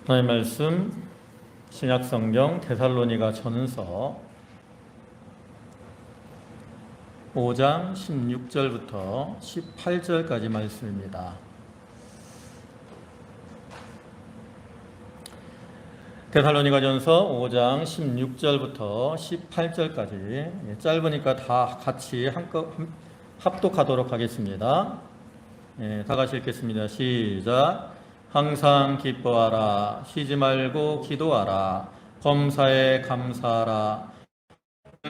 하나님 말씀 신약성경 데살로니가 전서 5장 16절부터 18절까지 말씀입니다. 데살로니가 전서 5장 16절부터 18절까지 짧으니까 다 같이 합독하도록 하겠습니다. 다 같이 읽겠습니다. 시작. 항상 기뻐하라. 쉬지 말고 기도하라. 범사에 감사하라.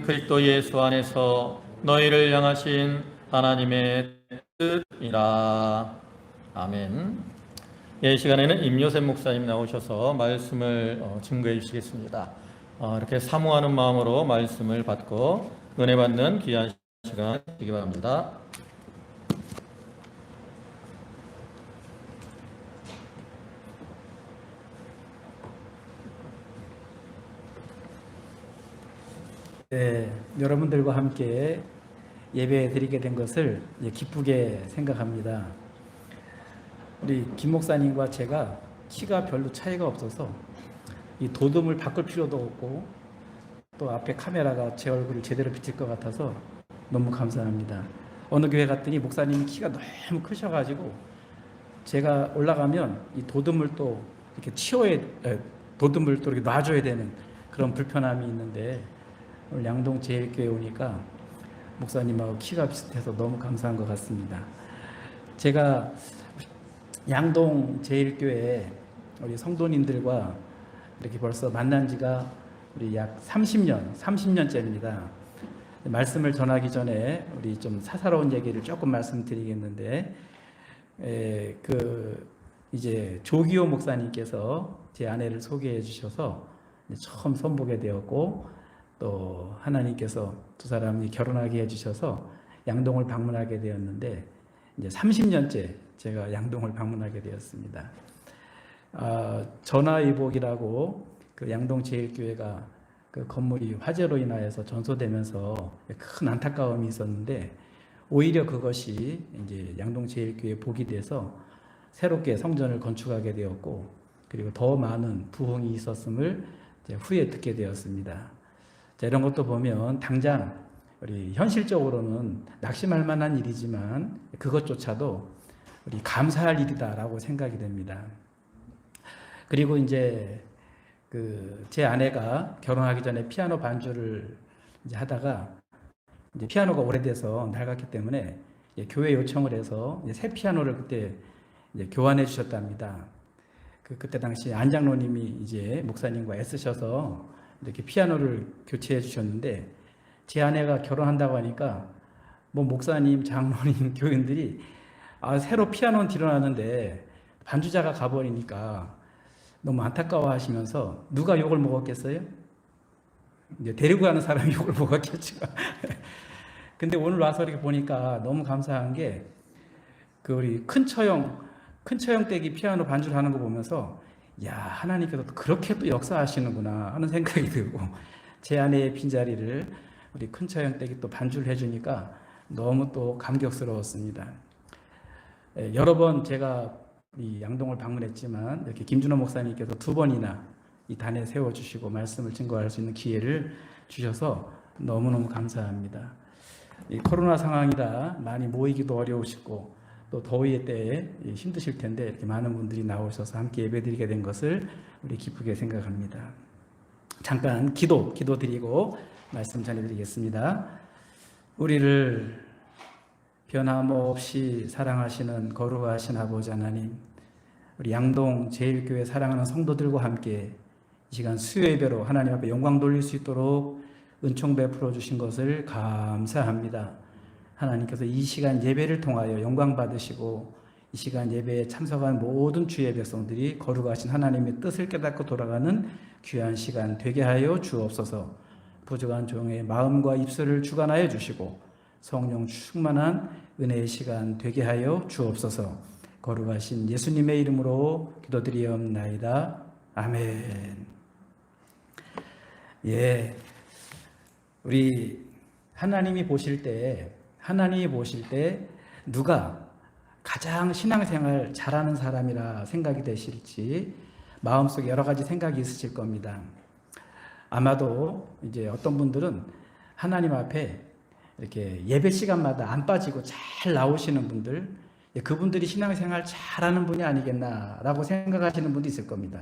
그리스도 예수 안에서 너희를 향하신 하나님의 뜻이라. 아멘. 이 시간에는 임요셉 목사님 나오셔서 말씀을 증거해 주시겠습니다. 이렇게 사모하는 마음으로 말씀을 받고 은혜 받는 귀한 시간 되기 바랍니다. 네, 여러분들과 함께 예배 드리게 된 것을 기쁘게 생각합니다. 우리 김 목사님과 제가 키가 별로 차이가 없어서 이 도둠을 바꿀 필요도 없고 또 앞에 카메라가 제 얼굴을 제대로 비칠 것 같아서 너무 감사합니다. 어느 교회 갔더니 목사님이 키가 너무 크셔가지고 제가 올라가면 이 도둠을 또 이렇게 도둠을 또 이렇게 놔줘야 되는 그런 불편함이 있는데 오늘 양동 제일교회 오니까 목사님하고 키가 비슷해서 너무 감사한 것 같습니다. 제가 양동 제일교회 우리 성도님들과 이렇게 벌써 만난 지가 우리 약 30년째입니다. 말씀을 전하기 전에 우리 좀 사사로운 얘기를 조금 말씀드리겠는데, 이제 조기호 목사님께서 제 아내를 소개해 주셔서 처음 선보게 되었고, 또 하나님께서 두 사람이 결혼하게 해주셔서 양동을 방문하게 되었는데 이제 30년째 제가 양동을 방문하게 되었습니다. 전화위복이라고 그 양동 제일교회가 그 건물이 화재로 인하여서 전소되면서 큰 안타까움이 있었는데 오히려 그것이 이제 양동 제일교회 복이 돼서 새롭게 성전을 건축하게 되었고 그리고 더 많은 부흥이 있었음을 후에 듣게 되었습니다. 자, 이런 것도 보면 당장 우리 현실적으로는 낙심할 만한 일이지만 그것조차도 우리 감사할 일이다라고 생각이 됩니다. 그리고 이제 제 아내가 결혼하기 전에 피아노 반주를 이제 하다가 이제 피아노가 오래돼서 낡았기 때문에 교회 요청을 해서 이제 새 피아노를 그때 이제 교환해 주셨답니다. 그때 당시 안장로님이 이제 목사님과 애쓰셔서 이렇게 피아노를 교체해 주셨는데 제 아내가 결혼한다고 하니까 뭐 목사님, 장로님, 교인들이 새로 피아노는 들여놨는데 반주자가 가버리니까 너무 안타까워 하시면서 누가 욕을 먹었겠어요? 이제 데리고 가는 사람이 욕을 먹었겠죠. 근데 오늘 와서 이렇게 보니까 너무 감사한 게 우리 큰 처형 댁이 피아노 반주를 하는 거 보면서 야, 하나님께서 또 그렇게 또 역사하시는구나 하는 생각이 들고 제 아내의 빈자리를 우리 큰처형 댁이 또 반주를 해주니까 너무 또 감격스러웠습니다. 여러 번 제가 이 양동을 방문했지만 이렇게 김준호 목사님께서 2번이나 이 단에 세워주시고 말씀을 증거할 수 있는 기회를 주셔서 너무너무 감사합니다. 이 코로나 상황이라 많이 모이기도 어려우시고 또 더위 때에 힘드실 텐데 이렇게 많은 분들이 나오셔서 함께 예배드리게 된 것을 우리 기쁘게 생각합니다. 잠깐 기도 드리고 말씀 전해드리겠습니다. 우리를 변함없이 사랑하시는 거룩하신 아버지 하나님, 우리 양동 제일교회 사랑하는 성도들과 함께 이 시간 수요예배로 하나님 앞에 영광 돌릴 수 있도록 은총 베풀어 주신 것을 감사합니다. 하나님께서 이 시간 예배를 통하여 영광 받으시고 이 시간 예배에 참석한 모든 주의 백성들이 거룩하신 하나님의 뜻을 깨닫고 돌아가는 귀한 시간 되게 하여 주옵소서. 부족한 종의 마음과 입술을 주관하여 주시고 성령 충만한 은혜의 시간 되게 하여 주옵소서. 거룩하신 예수님의 이름으로 기도드리옵나이다. 아멘. 우리 하나님이 보실 때 누가 가장 신앙생활 잘하는 사람이라 생각이 되실지 마음속에 여러 가지 생각이 있으실 겁니다. 아마도 이제 어떤 분들은 하나님 앞에 이렇게 예배 시간마다 안 빠지고 잘 나오시는 분들, 그분들이 신앙생활 잘하는 분이 아니겠나라고 생각하시는 분도 있을 겁니다.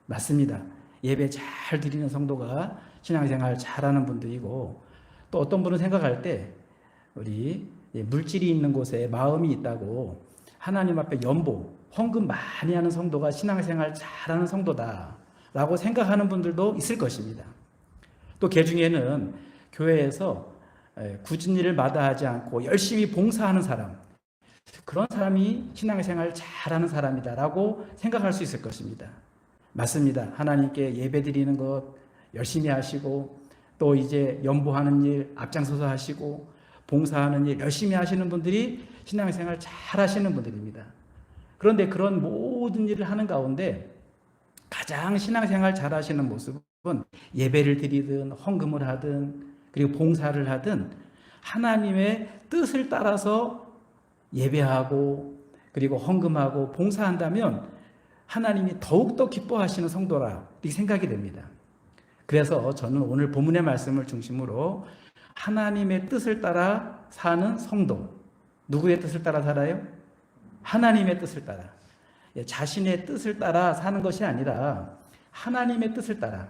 맞습니다. 예배 잘 드리는 성도가 신앙생활 잘하는 분들이고, 또 어떤 분은 생각할 때 우리 물질이 있는 곳에 마음이 있다고 하나님 앞에 연보, 헌금 많이 하는 성도가 신앙생활 잘하는 성도다라고 생각하는 분들도 있을 것입니다. 또 그 중에는 교회에서 굳은 일을 마다하지 않고 열심히 봉사하는 사람, 그런 사람이 신앙생활 잘하는 사람이다라고 생각할 수 있을 것입니다. 맞습니다. 하나님께 예배드리는 것 열심히 하시고, 또 이제 연보하는 일 앞장서서 하시고, 봉사하는 일 열심히 하시는 분들이 신앙생활 잘 하시는 분들입니다. 그런데 그런 모든 일을 하는 가운데 가장 신앙생활 잘 하시는 모습은 예배를 드리든 헌금을 하든 그리고 봉사를 하든 하나님의 뜻을 따라서 예배하고 그리고 헌금하고 봉사한다면 하나님이 더욱더 기뻐하시는 성도라 이렇게 생각이 됩니다. 그래서 저는 오늘 본문의 말씀을 중심으로 하나님의 뜻을 따라 사는 성도, 누구의 뜻을 따라 살아요? 하나님의 뜻을 따라. 자신의 뜻을 따라 사는 것이 아니라 하나님의 뜻을 따라,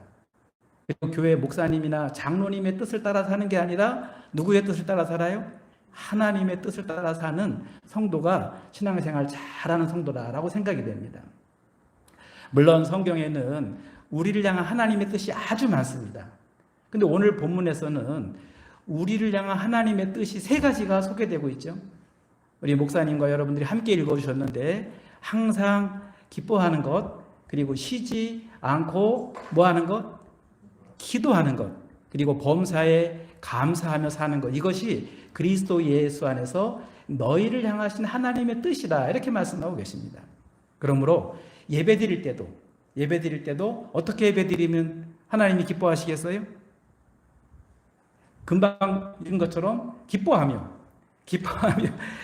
그리고 교회 목사님이나 장로님의 뜻을 따라 사는 게 아니라 누구의 뜻을 따라 살아요? 하나님의 뜻을 따라 사는 성도가 신앙생활 잘하는 성도라고 생각이 됩니다. 물론 성경에는 우리를 향한 하나님의 뜻이 아주 많습니다. 근데 오늘 본문에서는 우리를 향한 하나님의 뜻이 세 가지가 소개되고 있죠. 우리 목사님과 여러분들이 함께 읽어주셨는데, 항상 기뻐하는 것, 그리고 쉬지 않고 뭐 하는 것? 기도하는 것, 그리고 범사에 감사하며 사는 것, 이것이 그리스도 예수 안에서 너희를 향하신 하나님의 뜻이다, 이렇게 말씀하고 계십니다. 그러므로 예배 드릴 때도 어떻게 예배 드리면 하나님이 기뻐하시겠어요? 금방 읽은 것처럼 기뻐하며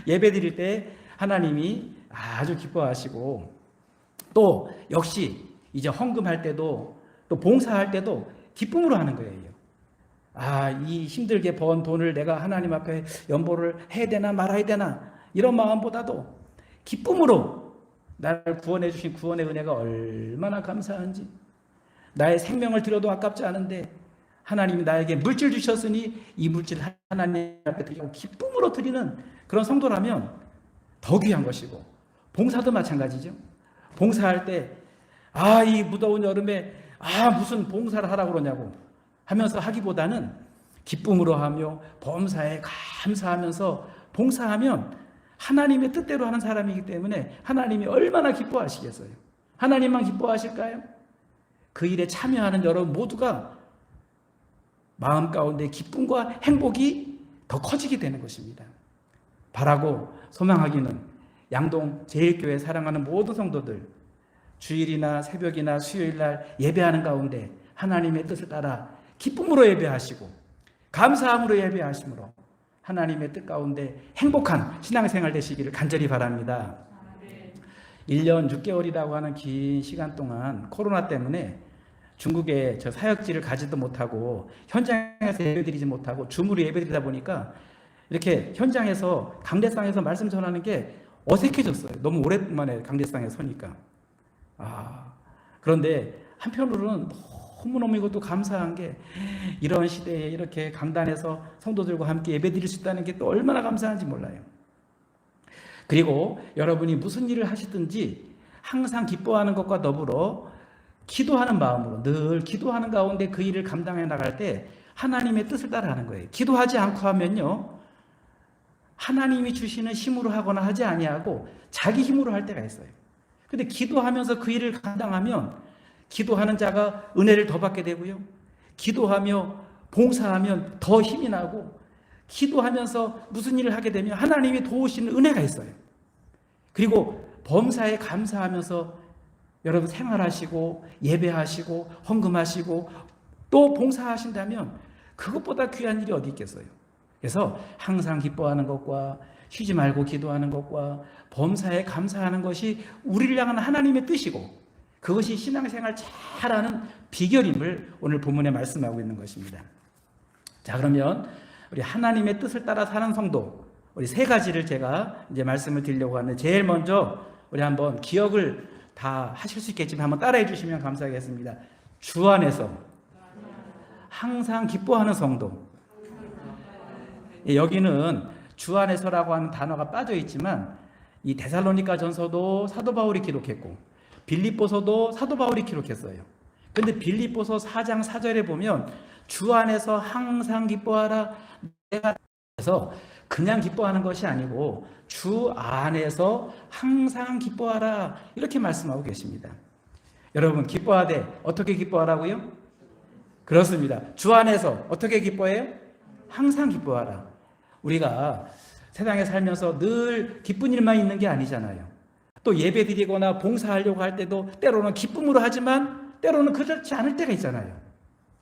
예배 드릴 때 하나님이 아주 기뻐하시고, 또 역시 이제 헌금할 때도 또 봉사할 때도 기쁨으로 하는 거예요. 이 힘들게 번 돈을 내가 하나님 앞에 연보를 해야 되나 말아야 되나 이런 마음보다도 기쁨으로 나를 구원해 주신 구원의 은혜가 얼마나 감사한지, 나의 생명을 드려도 아깝지 않은데 하나님이 나에게 물질 주셨으니 이 물질 하나님 앞에 드리고 기쁨으로 드리는 그런 성도라면 더 귀한 것이고, 봉사도 마찬가지죠. 봉사할 때 이 무더운 여름에 무슨 봉사를 하라고 그러냐고 하면서 하기보다는 기쁨으로 하며 범사에 감사하면서 봉사하면 하나님의 뜻대로 하는 사람이기 때문에 하나님이 얼마나 기뻐하시겠어요? 하나님만 기뻐하실까요? 그 일에 참여하는 여러분 모두가 마음 가운데 기쁨과 행복이 더 커지게 되는 것입니다. 바라고 소망하기는 양동 제일교회 사랑하는 모든 성도들, 주일이나 새벽이나 수요일날 예배하는 가운데 하나님의 뜻을 따라 기쁨으로 예배하시고 감사함으로 예배하심으로 하나님의 뜻 가운데 행복한 신앙생활 되시기를 간절히 바랍니다. 1년 6개월이라고 하는 긴 시간 동안 코로나 때문에 중국에 저 사역지를 가지도 못하고 현장에서 예배드리지 못하고 줌으로 예배드리다 보니까 이렇게 현장에서 강대상에서 말씀 전하는 게 어색해졌어요. 너무 오랜만에 강대상에 서니까. 그런데 한편으로는 너무너무 이것도 감사한 게, 이런 시대에 이렇게 강단에서 성도들과 함께 예배드릴 수 있다는 게 또 얼마나 감사한지 몰라요. 그리고 여러분이 무슨 일을 하시든지 항상 기뻐하는 것과 더불어 기도하는 마음으로 늘 기도하는 가운데 그 일을 감당해 나갈 때 하나님의 뜻을 따라 하는 거예요. 기도하지 않고 하면요, 하나님이 주시는 힘으로 하거나 하지 아니하고 자기 힘으로 할 때가 있어요. 근데 기도하면서 그 일을 감당하면 기도하는 자가 은혜를 더 받게 되고요, 기도하며 봉사하면 더 힘이 나고, 기도하면서 무슨 일을 하게 되면 하나님이 도우시는 은혜가 있어요. 그리고 범사에 감사하면서 여러분 생활하시고 예배하시고 헌금하시고 또 봉사하신다면 그것보다 귀한 일이 어디 있겠어요. 그래서 항상 기뻐하는 것과 쉬지 말고 기도하는 것과 범사에 감사하는 것이 우리를 향한 하나님의 뜻이고, 그것이 신앙생활 잘하는 비결임을 오늘 본문에 말씀하고 있는 것입니다. 자, 그러면 우리 하나님의 뜻을 따라 사는 성도, 우리 세 가지를 제가 이제 말씀을 드리려고 하는데, 제일 먼저 우리 한번 기억을 다 하실 수 있겠지만 한번 따라해 주시면 감사하겠습니다. 주 안에서 항상 기뻐하는 성도. 여기는 주 안에서라고 하는 단어가 빠져 있지만, 이 데살로니가 전서도 사도 바울이 기록했고 빌립보서도 사도 바울이 기록했어요. 근데 빌립보서 4장 4절에 보면 주 안에서 항상 기뻐하라. 내가 그래서 그냥 기뻐하는 것이 아니고 주 안에서 항상 기뻐하라, 이렇게 말씀하고 계십니다. 여러분, 기뻐하되 어떻게 기뻐하라고요? 그렇습니다. 주 안에서 어떻게 기뻐해요? 항상 기뻐하라. 우리가 세상에 살면서 늘 기쁜 일만 있는 게 아니잖아요. 또 예배 드리거나 봉사하려고 할 때도 때로는 기쁨으로 하지만 때로는 그렇지 않을 때가 있잖아요.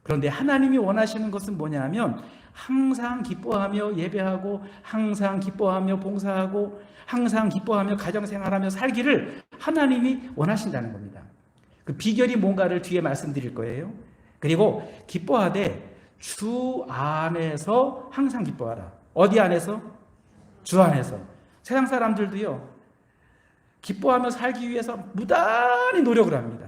그런데 하나님이 원하시는 것은 뭐냐면 항상 기뻐하며 예배하고 항상 기뻐하며 봉사하고 항상 기뻐하며 가정생활하며 살기를 하나님이 원하신다는 겁니다. 그 비결이 뭔가를 뒤에 말씀드릴 거예요. 그리고 기뻐하되 주 안에서 항상 기뻐하라. 어디 안에서? 주 안에서. 세상 사람들도요, 기뻐하며 살기 위해서 무단히 노력을 합니다.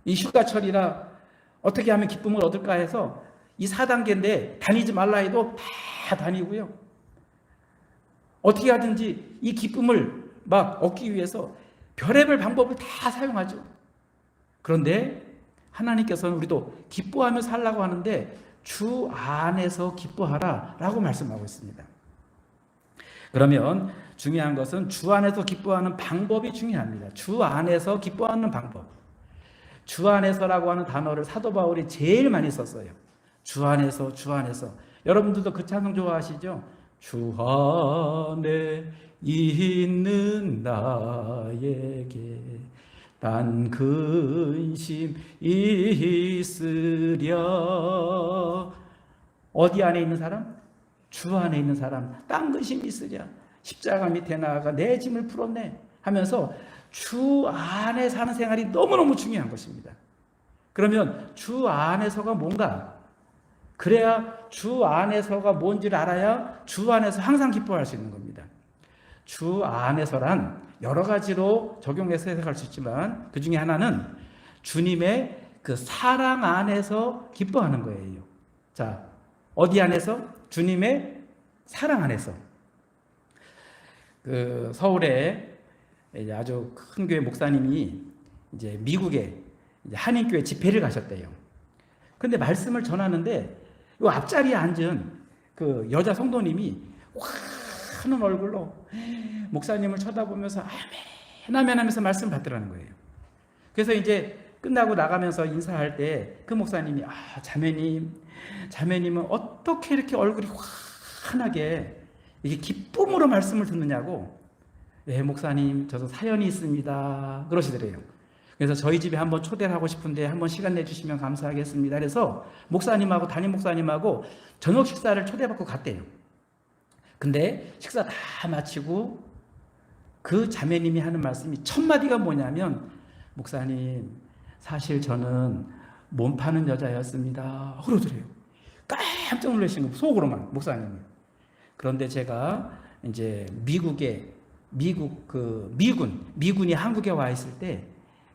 이 휴가철이라 어떻게 하면 기쁨을 얻을까 해서 이 4단계인데 다니지 말라 해도 다 다니고요. 어떻게 하든지 이 기쁨을 막 얻기 위해서 별의별 방법을 다 사용하죠. 그런데 하나님께서는 우리도 기뻐하며 살라고 하는데 주 안에서 기뻐하라 라고 말씀하고 있습니다. 그러면 중요한 것은 주 안에서 기뻐하는 방법이 중요합니다. 주 안에서 기뻐하는 방법. 주 안에서라고 하는 단어를 사도 바울이 제일 많이 썼어요. 주 안에서, 주 안에서. 여러분들도 그 찬송 좋아하시죠? 주 안에 있는 나에게 단 근심 있으랴. 어디 안에 있는 사람? 주 안에 있는 사람. 딴 근심 있으랴. 십자가 밑에 나아가 내 짐을 풀었네 하면서 주 안에 사는 생활이 너무너무 중요한 것입니다. 그러면 주 안에서가 뭔가? 그래야 주 안에서가 뭔지를 알아야 주 안에서 항상 기뻐할 수 있는 겁니다. 주 안에서란 여러 가지로 적용해서 해석할 수 있지만 그 중에 하나는 주님의 그 사랑 안에서 기뻐하는 거예요. 자, 어디 안에서? 주님의 사랑 안에서. 그 서울에 이제 아주 큰 교회 목사님이 이제 미국에 이제 한인교회 집회를 가셨대요. 근데 말씀을 전하는데 이 앞자리에 앉은 그 여자 성도님이 환한 얼굴로 목사님을 쳐다보면서 아멘 아멘 하면서 말씀 받더라는 거예요. 그래서 이제 끝나고 나가면서 인사할 때 그 목사님이 자매님은 어떻게 이렇게 얼굴이 환하게 이게 기쁨으로 말씀을 듣느냐고. 네, 목사님, 저도 사연이 있습니다. 그러시더래요. 그래서 저희 집에 한번 초대를 하고 싶은데 한번 시간 내주시면 감사하겠습니다. 그래서 목사님하고 담임 목사님하고 저녁 식사를 초대받고 갔대요. 근데 식사 다 마치고 그 자매님이 하는 말씀이 첫 마디가 뭐냐면, 목사님, 사실 저는 몸 파는 여자였습니다. 그러더래요. 깜짝 놀라신 거, 속으로만, 목사님이. 그런데 제가 이제 미군이 한국에 와 있을 때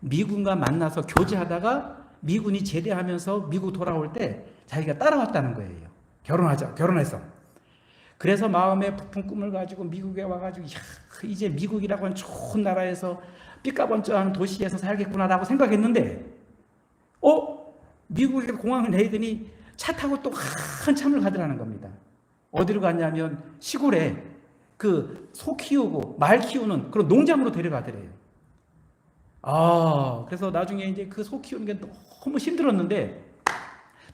미군과 만나서 교제하다가 미군이 제대하면서 미국 돌아올 때 자기가 따라왔다는 거예요. 결혼해서. 그래서 마음에 부푼 꿈을 가지고 미국에 와가지고 이제 미국이라고 하는 좋은 나라에서 삐까번쩍한 도시에서 살겠구나라고 생각했는데 미국에 공항을 내더니 차 타고 또 한참을 가더라는 겁니다. 어디로 갔냐면 시골에 그 소 키우고 말 키우는 그런 농장으로 데려가더래요. 그래서 나중에 이제 그 소 키우는 게 너무 힘들었는데,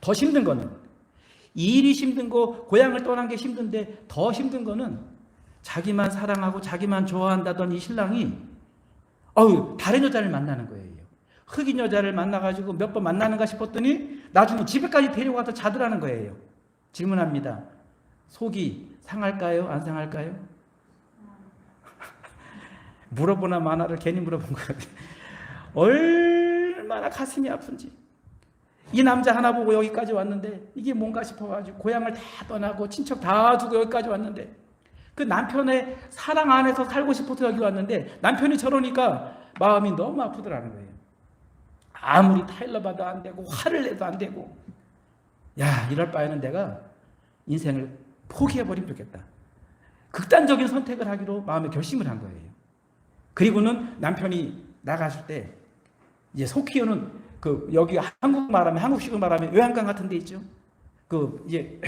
더 힘든 거는 일이 힘든 거, 고향을 떠난 게 힘든데 더 힘든 거는 자기만 사랑하고 자기만 좋아한다던 이 신랑이 다른 여자를 만나는 거예요. 흑인 여자를 만나가지고 몇 번 만나는가 싶었더니 나중에 집에까지 데려가서 자더라는 거예요. 질문합니다. 속이 상할까요? 안 상할까요? 물어보나 마나를 괜히 물어본 것 같아요. 얼마나 가슴이 아픈지. 이 남자 하나 보고 여기까지 왔는데 이게 뭔가 싶어가지고 고향을 다 떠나고 친척 다 두고 여기까지 왔는데 그 남편의 사랑 안에서 살고 싶어서 여기 왔는데 남편이 저러니까 마음이 너무 아프더라는 거예요. 아무리 타일러 봐도 안 되고 화를 내도 안 되고, 야, 이럴 바에는 내가 인생을 포기해버리면 좋겠다. 극단적인 선택을 하기로 마음에 결심을 한 거예요. 그리고는 남편이 나갔을 때 이제 속히는 그 여기 한국 말하면 한국식으로 말하면 요양관 같은 데 있죠. 그 이제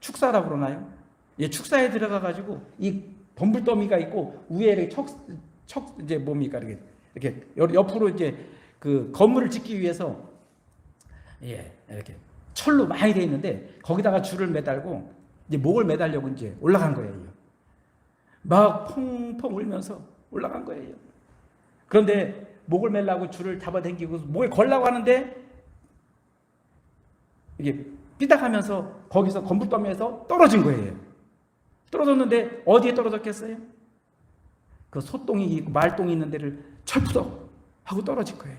축사라고 그러나요? 예, 축사에 들어가 가지고 이 덤불더미가 있고 위에 이렇게 척 이제 뭡니까 이렇게 옆으로 이제 그 건물을 짓기 위해서 예, 이렇게 철로 많이 돼 있는데 거기다가 줄을 매달고 이제 목을 매달려고 이제 올라간 거예요. 막 펑펑 울면서 올라간 거예요. 그런데 목을 매려고 줄을 잡아당기고 목에 걸라고 하는데 이게 삐딱하면서 거기서 건물더미에서 떨어진 거예요. 떨어졌는데 어디에 떨어졌겠어요? 그 소똥이 있고 말똥이 있는 데를 철푸덕 하고 떨어진 거예요.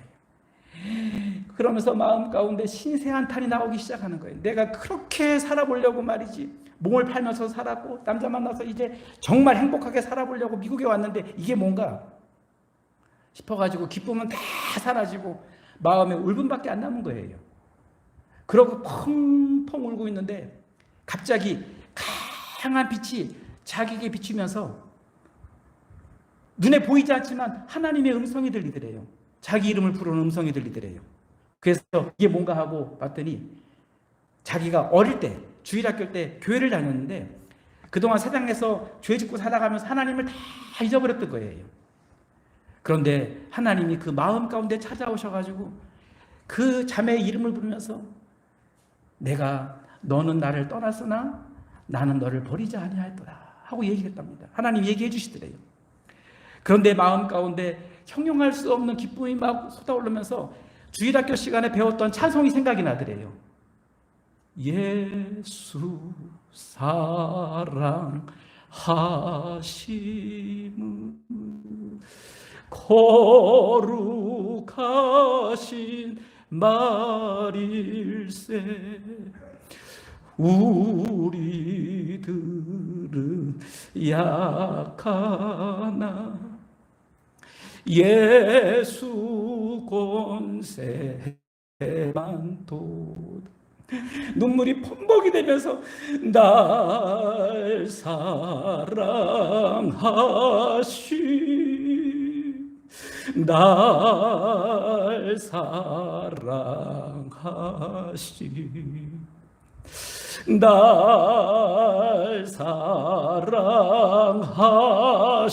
그러면서 마음 가운데 신세 한탄이 나오기 시작하는 거예요. 내가 그렇게 살아보려고 말이지 몸을 팔면서 살았고 남자 만나서 이제 정말 행복하게 살아보려고 미국에 왔는데 이게 뭔가 싶어가지고 기쁨은 다 사라지고 마음에 울분밖에 안 남은 거예요. 그러고 펑펑 울고 있는데 갑자기 강한 빛이 자기에게 비치면서 눈에 보이지 않지만 하나님의 음성이 들리더래요. 자기 이름을 부르는 음성이 들리더래요. 그래서 이게 뭔가 하고 봤더니 자기가 어릴 때 주일학교 때 교회를 다녔는데 그동안 세상에서 죄 짓고 살아가면서 하나님을 다 잊어버렸던 거예요. 그런데 하나님이 그 마음 가운데 찾아오셔가지고 그 자매의 이름을 부르면서 내가 너는 나를 떠났으나 나는 너를 버리지 아니하였더라 하고 얘기했답니다. 하나님 얘기해 주시더래요. 그런데 마음 가운데 형용할 수 없는 기쁨이 막 쏟아오르면서 주일학교 시간에 배웠던 찬송이 생각이 나더래요. 예수 사랑하심은 거룩하신 말일세 우리들은 약하나 예수 권세만 도다. 눈물이 범벅이 되면서 날 날 사랑하시 날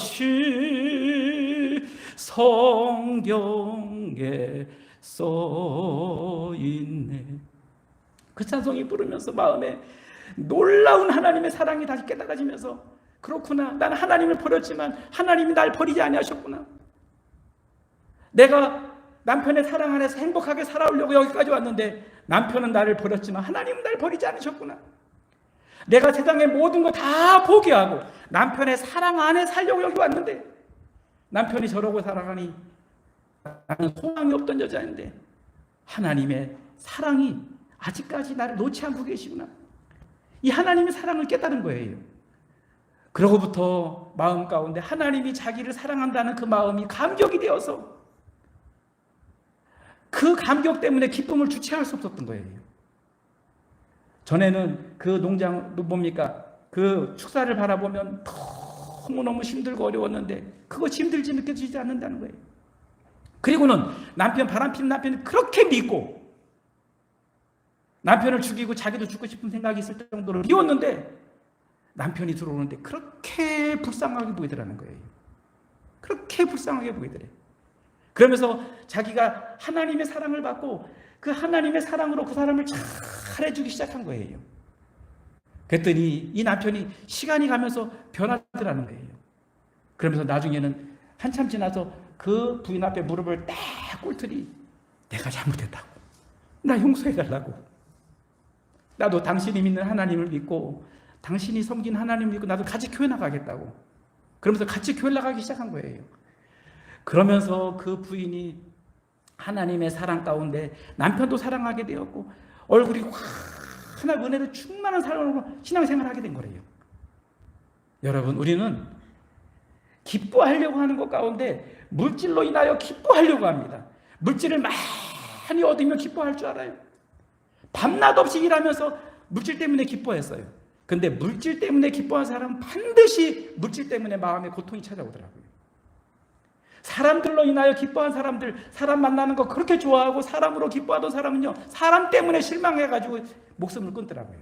사랑하시 성경에 써있네. 그 찬송이 부르면서 마음에 놀라운 하나님의 사랑이 다시 깨달아지면서 그렇구나, 나는 하나님을 버렸지만 하나님이 날 버리지 아니하셨구나. 내가 남편의 사랑 안에서 행복하게 살아오려고 여기까지 왔는데 남편은 나를 버렸지만 하나님은 날 버리지 않으셨구나. 내가 세상의 모든 거 다 포기하고 남편의 사랑 안에 살려고 여기 왔는데 남편이 저러고 살아가니 나는 소망이 없던 여자인데 하나님의 사랑이 아직까지 나를 놓지 않고 계시구나. 이 하나님의 사랑을 깨달은 거예요. 그러고부터 마음 가운데 하나님이 자기를 사랑한다는 그 마음이 감격이 되어서 그 감격 때문에 기쁨을 주체할 수 없었던 거예요. 전에는 그 농장, 뭡니까? 그 축사를 바라보면 너무너무 힘들고 어려웠는데 그것이 힘들지 느껴지지 않는다는 거예요. 그리고는 남편, 바람피는 남편을 그렇게 믿고 남편을 죽이고 자기도 죽고 싶은 생각이 있을 정도로 미웠는데 남편이 들어오는데 그렇게 불쌍하게 보이더라는 거예요. 그렇게 불쌍하게 보이더래요. 그러면서 자기가 하나님의 사랑을 받고 그 하나님의 사랑으로 그 사람을 잘해주기 시작한 거예요. 그랬더니 이 남편이 시간이 가면서 변하더라는 거예요. 그러면서 나중에는 한참 지나서 그 부인 앞에 무릎을 딱 꿇더니 내가 잘못했다고, 나 용서해달라고, 나도 당신이 믿는 하나님을 믿고 당신이 섬긴 하나님을 믿고 나도 같이 교회 나가겠다고. 그러면서 같이 교회 나가기 시작한 거예요. 그러면서 그 부인이 하나님의 사랑 가운데 남편도 사랑하게 되었고 얼굴이 환하고 은혜로 충만한 사람으로 신앙생활을 하게 된 거래요. 여러분, 우리는 기뻐하려고 하는 것 가운데 물질로 인하여 기뻐하려고 합니다. 물질을 많이 얻으면 기뻐할 줄 알아요. 밤낮 없이 일하면서 물질 때문에 기뻐했어요. 근데 물질 때문에 기뻐한 사람은 반드시 물질 때문에 마음에 고통이 찾아오더라고요. 사람들로 인하여 기뻐한 사람들, 사람 만나는 거 그렇게 좋아하고 사람으로 기뻐하던 사람은요, 사람 때문에 실망해가지고 목숨을 끊더라고요.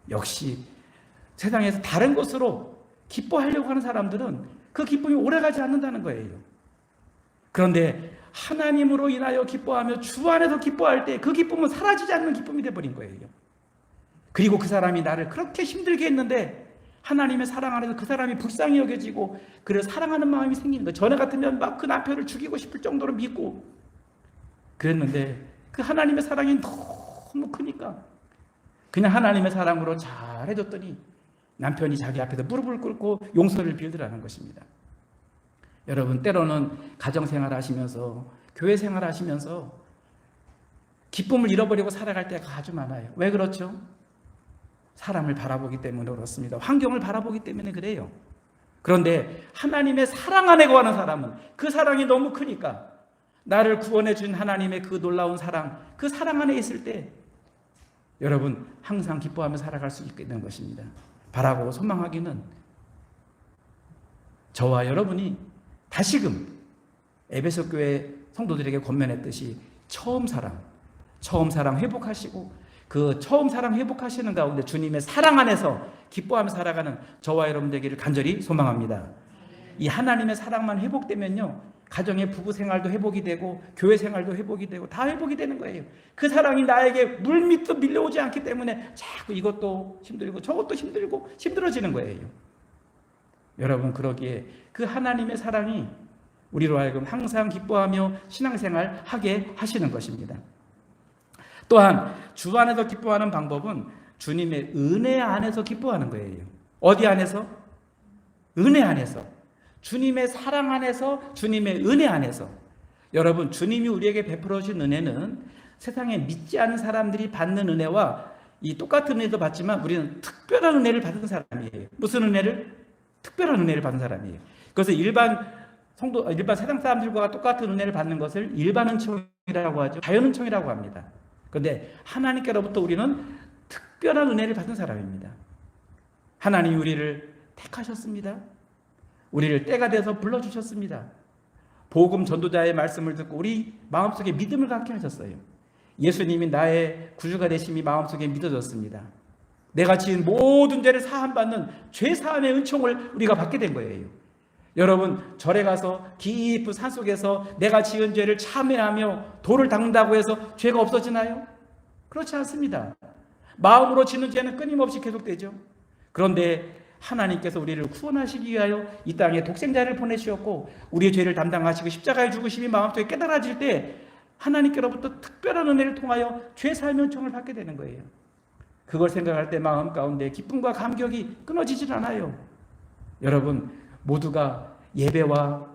역시 세상에서 다른 것으로 기뻐하려고 하는 사람들은 그 기쁨이 오래가지 않는다는 거예요. 그런데 하나님으로 인하여 기뻐하며 주 안에서 기뻐할 때 그 기쁨은 사라지지 않는 기쁨이 되어버린 거예요. 그리고 그 사람이 나를 그렇게 힘들게 했는데 하나님의 사랑 안에서 그 사람이 불쌍히 여겨지고 그를 사랑하는 마음이 생기는 거예요. 전에 같으면 막 그 남편을 죽이고 싶을 정도로 믿고 그랬는데 그 하나님의 사랑이 너무 크니까 그냥 하나님의 사랑으로 잘 해줬더니 남편이 자기 앞에서 무릎을 꿇고 용서를 빌더라는 것입니다. 여러분, 때로는 가정생활 하시면서 교회 생활 하시면서 기쁨을 잃어버리고 살아갈 때가 아주 많아요. 왜 그렇죠? 사람을 바라보기 때문에 그렇습니다. 환경을 바라보기 때문에 그래요. 그런데 하나님의 사랑 안에 거하는 사람은 그 사랑이 너무 크니까 나를 구원해 준 하나님의 그 놀라운 사랑, 그 사랑 안에 있을 때 여러분 항상 기뻐하며 살아갈 수 있게 되는 것입니다. 바라고 소망하기는 저와 여러분이 다시금 에베소 교회 성도들에게 권면했듯이 처음 사랑 회복하시고 그 처음 사랑 회복하시는 가운데 주님의 사랑 안에서 기뻐하며 살아가는 저와 여러분 되기를 간절히 소망합니다. 이 하나님의 사랑만 회복되면요, 가정의 부부 생활도 회복이 되고 교회 생활도 회복이 되고 다 회복이 되는 거예요. 그 사랑이 나에게 물밑도 밀려오지 않기 때문에 자꾸 이것도 힘들고 저것도 힘들고 힘들어지는 거예요. 여러분, 그러기에 그 하나님의 사랑이 우리로 하여금 항상 기뻐하며 신앙생활 하게 하시는 것입니다. 또한 주 안에서 기뻐하는 방법은 주님의 은혜 안에서 기뻐하는 거예요. 어디 안에서? 은혜 안에서. 주님의 사랑 안에서, 주님의 은혜 안에서. 여러분, 주님이 우리에게 베풀어 주신 은혜는 세상에 믿지 않은 사람들이 받는 은혜와 이 똑같은 은혜도 받지만 우리는 특별한 은혜를 받은 사람이에요. 무슨 은혜를? 특별한 은혜를 받은 사람이에요. 그래서 일반 세상 사람들과 똑같은 은혜를 받는 것을 일반 은총이라고 하죠. 자연 은총이라고 합니다. 그런데 하나님께로부터 우리는 특별한 은혜를 받은 사람입니다. 하나님이 우리를 택하셨습니다. 우리를 때가 돼서 불러주셨습니다. 복음 전도자의 말씀을 듣고 우리 마음속에 믿음을 갖게 하셨어요. 예수님이 나의 구주가 되심이 마음속에 믿어졌습니다. 내가 지은 모든 죄를 사함받는 죄사함의 은총을 우리가 받게 된 거예요. 여러분, 절에 가서 깊은 산속에서 내가 지은 죄를 참회하며 돌을 닦는다고 해서 죄가 없어지나요? 그렇지 않습니다. 마음으로 지는 죄는 끊임없이 계속되죠. 그런데 하나님께서 우리를 구원하시기 위하여 이 땅에 독생자를 보내주셨고 우리의 죄를 담당하시고 십자가에 죽으심이 마음속에 깨달아질 때 하나님께로부터 특별한 은혜를 통하여 죄사함의 은총을 받게 되는 거예요. 그걸 생각할 때 마음 가운데 기쁨과 감격이 끊어지질 않아요. 여러분, 모두가 예배와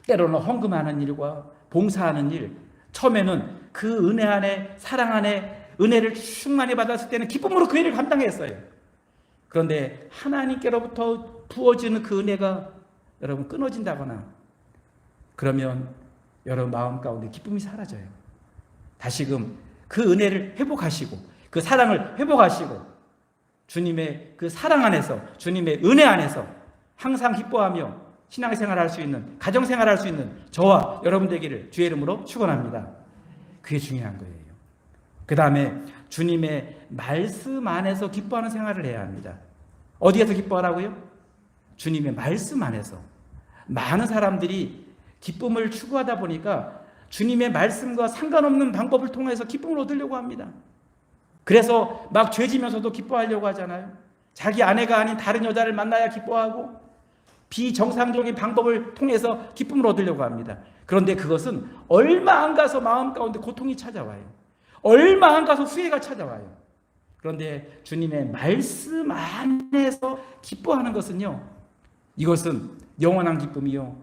때로는 헌금하는 일과 봉사하는 일, 처음에는 그 은혜 안에, 사랑 안에 은혜를 충만히 받았을 때는 기쁨으로 그 일을 감당했어요. 그런데 하나님께로부터 부어지는 그 은혜가 여러분 끊어진다거나 그러면 여러분 마음 가운데 기쁨이 사라져요. 다시금 그 은혜를 회복하시고 그 사랑을 회복하시고 주님의 그 사랑 안에서, 주님의 은혜 안에서 항상 기뻐하며 신앙생활 할 수 있는, 가정생활 할 수 있는 저와 여러분 되기를 주의 이름으로 축원합니다. 그게 중요한 거예요. 그 다음에 주님의 말씀 안에서 기뻐하는 생활을 해야 합니다. 어디에서 기뻐하라고요? 주님의 말씀 안에서. 많은 사람들이 기쁨을 추구하다 보니까 주님의 말씀과 상관없는 방법을 통해서 기쁨을 얻으려고 합니다. 그래서 막 죄지면서도 기뻐하려고 하잖아요. 자기 아내가 아닌 다른 여자를 만나야 기뻐하고 비정상적인 방법을 통해서 기쁨을 얻으려고 합니다. 그런데 그것은 얼마 안 가서 마음 가운데 고통이 찾아와요. 얼마 안 가서 후회가 찾아와요. 그런데 주님의 말씀 안에서 기뻐하는 것은요, 이것은 영원한 기쁨이요,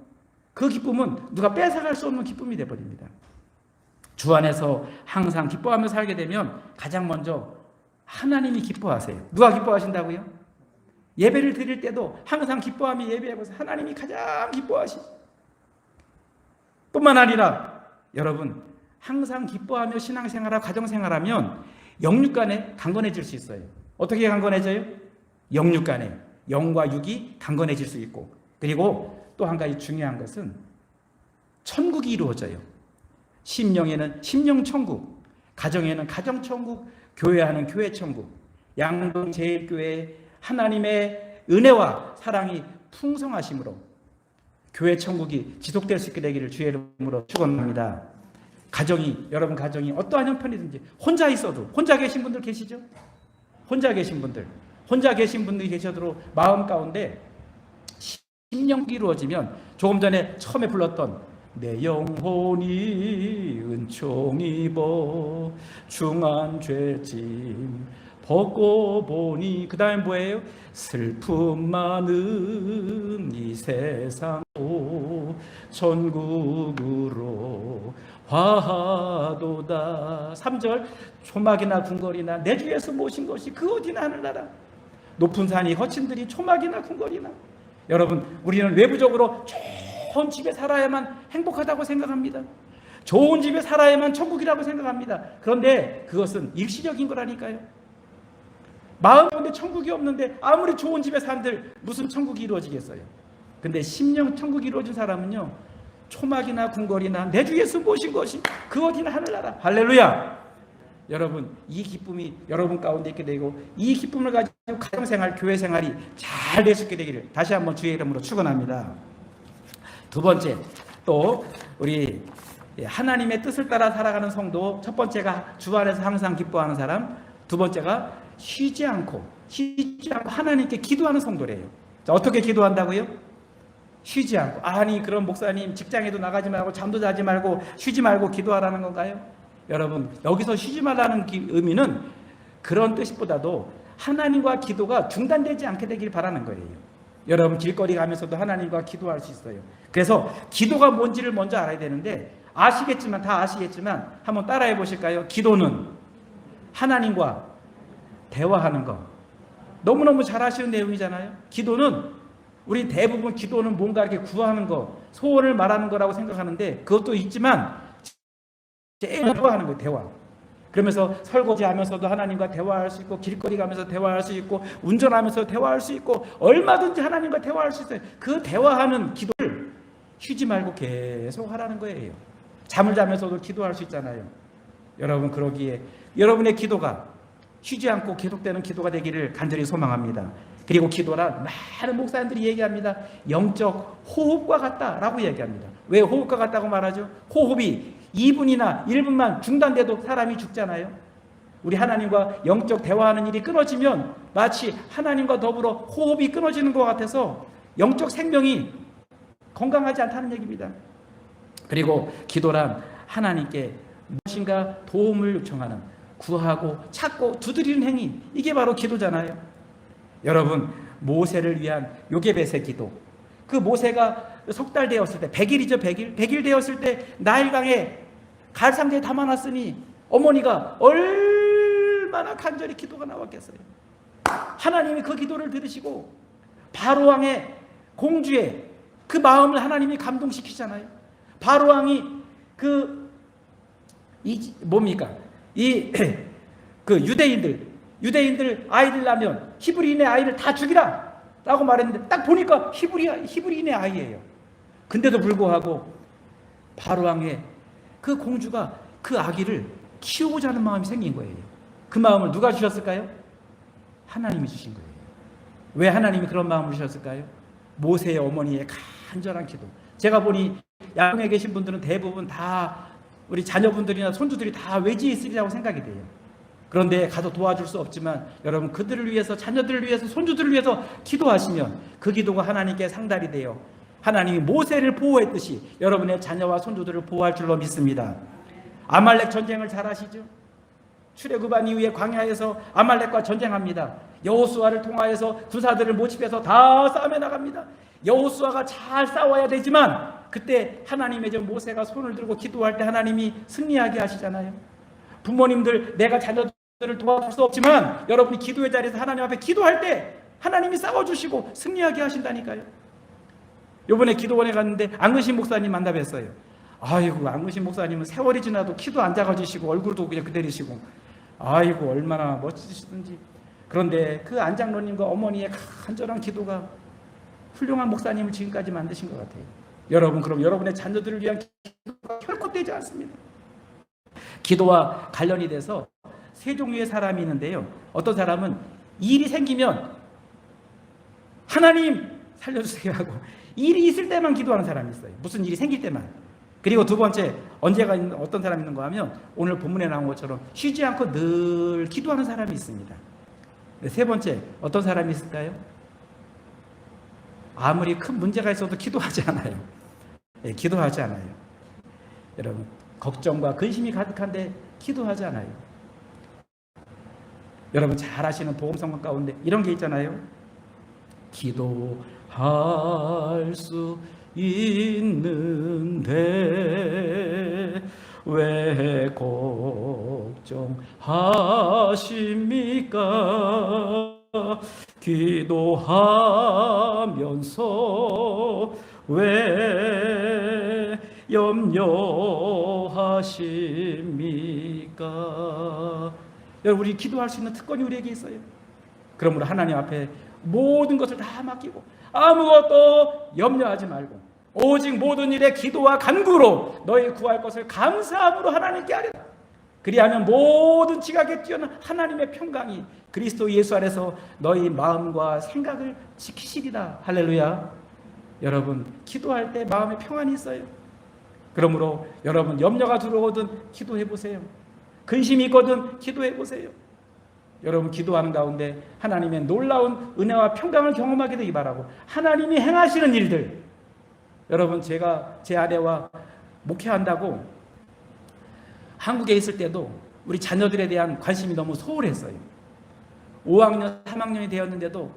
그 기쁨은 누가 뺏어갈 수 없는 기쁨이 되어버립니다. 주 안에서 항상 기뻐하며 살게 되면 가장 먼저 하나님이 기뻐하세요. 누가 기뻐하신다고요? 예배를 드릴 때도 항상 기뻐하며 예배하면서 하나님이 가장 기뻐하시. 뿐만 아니라 여러분 항상 기뻐하며 신앙생활하고 가정생활하면 영육간에 강건해질 수 있어요. 어떻게 강건해져요? 영육간에 영과 육이 강건해질 수 있고, 그리고 또 한 가지 중요한 것은 천국이 이루어져요. 심령에는 심령천국, 가정에는 가정천국, 교회하는 교회천국, 양동제일교회 하나님의 은혜와 사랑이 풍성하심으로 교회천국이 지속될 수 있게 되기를 주의 이름으로 축원합니다. 가정이, 여러분 가정이 어떠한 형편이든지 혼자 있어도, 혼자 계신 분들 계시죠? 혼자 계신 분들이 계셔도 마음 가운데 심령이 이루어지면 조금 전에 처음에 불렀던 내 영혼이 은총 입어 중한 죄짐 벗고 보니, 그 다음에 뭐예요? 슬픔 많은 이 세상도 천국으로 화하도다. 3절 초막이나 궁궐이나 내 주 예수 모신 것이 그 어디나 하늘나라. 높은 산이 거친 들이 초막이나 궁궐이나. 여러분 우리는 외부적으로 좋은 집에 살아야만 행복하다고 생각합니다. 좋은 집에 살아야만 천국이라고 생각합니다. 그런데 그것은 일시적인 거라니까요. 마음 가운데 천국이 없는데 아무리 좋은 집에 산들 무슨 천국이 이루어지겠어요. 근데 심령 천국이 이루어진 사람은요, 초막이나 궁궐이나 내 주 예수 모신 것이 그 어디나 하늘나라. 할렐루야. 여러분 이 기쁨이 여러분 가운데 있게 되고, 이 기쁨을 가지고 가정생활, 교회생활이 잘 될 수 있게 되기를 다시 한번 주의 이름으로 축원합니다. 두 번째, 또 우리 하나님의 뜻을 따라 살아가는 성도, 첫 번째가 주 안에서 항상 기뻐하는 사람, 두 번째가 쉬지 않고 하나님께 기도하는 성도래요. 자, 어떻게 기도한다고요? 쉬지 않고. 아니 그럼 목사님 직장에도 나가지 말고 잠도 자지 말고 쉬지 말고 기도하라는 건가요? 여러분 여기서 쉬지 말라는 의미는 그런 뜻보다도 하나님과 기도가 중단되지 않게 되길 바라는 거예요. 여러분 길거리 가면서도 하나님과 기도할 수 있어요. 그래서 기도가 뭔지를 먼저 알아야 되는데, 다 아시겠지만 한번 따라해 보실까요? 기도는 하나님과 대화하는 거. 너무너무 잘 아시는 내용이잖아요. 기도는 우리 대부분 기도는 뭔가 이렇게 구하는 거, 소원을 말하는 거라고 생각하는데 그것도 있지만 제일 대화하는 거예요. 대화. 그러면서 설거지하면서도 하나님과 대화할 수 있고, 길거리 가면서 대화할 수 있고, 운전하면서 대화할 수 있고, 얼마든지 하나님과 대화할 수 있어요. 그 대화하는 기도를 쉬지 말고 계속 하라는 거예요. 잠을 자면서도 기도할 수 있잖아요. 여러분 그러기에 여러분의 기도가 쉬지 않고 계속되는 기도가 되기를 간절히 소망합니다. 그리고 기도란 많은 목사님들이 얘기합니다. 영적 호흡과 같다라고 얘기합니다. 왜 호흡과 같다고 말하죠? 호흡이 2분이나 1분만 중단돼도 사람이 죽잖아요. 우리 하나님과 영적 대화하는 일이 끊어지면 마치 하나님과 더불어 호흡이 끊어지는 것 같아서 영적 생명이 건강하지 않다는 얘기입니다. 그리고 기도란 하나님께 무엇인가 도움을 요청하는, 구하고 찾고 두드리는 행위, 이게 바로 기도잖아요. 여러분 모세를 위한 요게벳의 기도, 그 모세가 석 달 되었을 때, 100일이죠 100일 되었을 때 나일강에 갈상자에 담아놨으니 어머니가 얼마나 간절히 기도가 나왔겠어요. 하나님이 그 기도를 들으시고 바로왕의 공주의 그 마음을 하나님이 감동시키잖아요. 바로왕이 그 유대인들 아이들 낳으면 히브리인의 아이를 다 죽이라 라고 말했는데, 딱 보니까 히브리인의 아이예요. 근데도 불구하고 바로왕의 그 공주가 그 아기를 키우고자 하는 마음이 생긴 거예요. 그 마음을 누가 주셨을까요? 하나님이 주신 거예요. 왜 하나님이 그런 마음을 주셨을까요? 모세의 어머니의 간절한 기도. 제가 보니 양궁에 계신 분들은 대부분 다 우리 자녀분들이나 손주들이 다 외지에 있으리라고 생각이 돼요. 그런데 가서 도와줄 수 없지만 여러분 그들을 위해서, 자녀들을 위해서, 손주들을 위해서 기도하시면 그 기도가 하나님께 상달이 돼요. 하나님이 모세를 보호했듯이 여러분의 자녀와 손주들을 보호할 줄로 믿습니다. 아말렉 전쟁을 잘 아시죠? 출애굽한 이후에 광야에서 아말렉과 전쟁합니다. 여호수아를 통하여서 군사들을 모집해서 다 싸움에 나갑니다. 여호수아가 잘 싸워야 되지만 그때 하나님의 저 모세가 손을 들고 기도할 때 하나님이 승리하게 하시잖아요. 부모님들 내가 자녀들을 도와줄 수 없지만 여러분이 기도의 자리에서 하나님 앞에 기도할 때 하나님이 싸워주시고 승리하게 하신다니까요. 요번에 기도원에 갔는데 안근신 목사님 만나뵀어요. 아이고, 안근신 목사님은 세월이 지나도 키도 안 작아지시고 얼굴도 그냥 그대로시고, 아이고 얼마나 멋지시든지. 그런데 그 안장로님과 어머니의 간절한 기도가 훌륭한 목사님을 지금까지 만드신 것 같아요. 여러분, 그럼 여러분의 자녀들을 위한 기도가 결코 떼지 않습니다. 기도와 관련이 돼서 세 종류의 사람이 있는데요. 어떤 사람은 일이 생기면 하나님 살려주세요 하고 일이 있을 때만 기도하는 사람이 있어요. 무슨 일이 생길 때만. 그리고 두 번째, 언제가 어떤 사람이 있는가 하면 오늘 본문에 나온 것처럼 쉬지 않고 늘 기도하는 사람이 있습니다. 세 번째, 어떤 사람이 있을까요? 아무리 큰 문제가 있어도 기도하지 않아요. 네, 기도하지 않아요. 여러분, 걱정과 근심이 가득한데 기도하지 않아요. 여러분 잘 아시는 복음성경 가운데 이런 게 있잖아요. 기도할 수 있는데 왜 걱정하십니까? 기도하면서 왜 염려하십니까? 여러분, 우리 기도할 수 있는 특권이 우리에게 있어요. 그러므로 하나님 앞에 모든 것을 다 맡기고 아무것도 염려하지 말고 오직 모든 일에 기도와 간구로 너희 구할 것을 감사함으로 하나님께 하리라. 그리하면 모든 지각에 뛰어난 하나님의 평강이 그리스도 예수 안에서 너희 마음과 생각을 지키시리라. 할렐루야. 여러분, 기도할 때 마음에 평안이 있어요. 그러므로 여러분, 염려가 들어오든 기도해 보세요. 근심이 있거든 기도해 보세요. 여러분, 기도하는 가운데 하나님의 놀라운 은혜와 평강을 경험하게 되기 바라고, 하나님이 행하시는 일들, 여러분, 제가 제 아내와 목회한다고 한국에 있을 때도 우리 자녀들에 대한 관심이 너무 소홀했어요. 5학년, 3학년이 되었는데도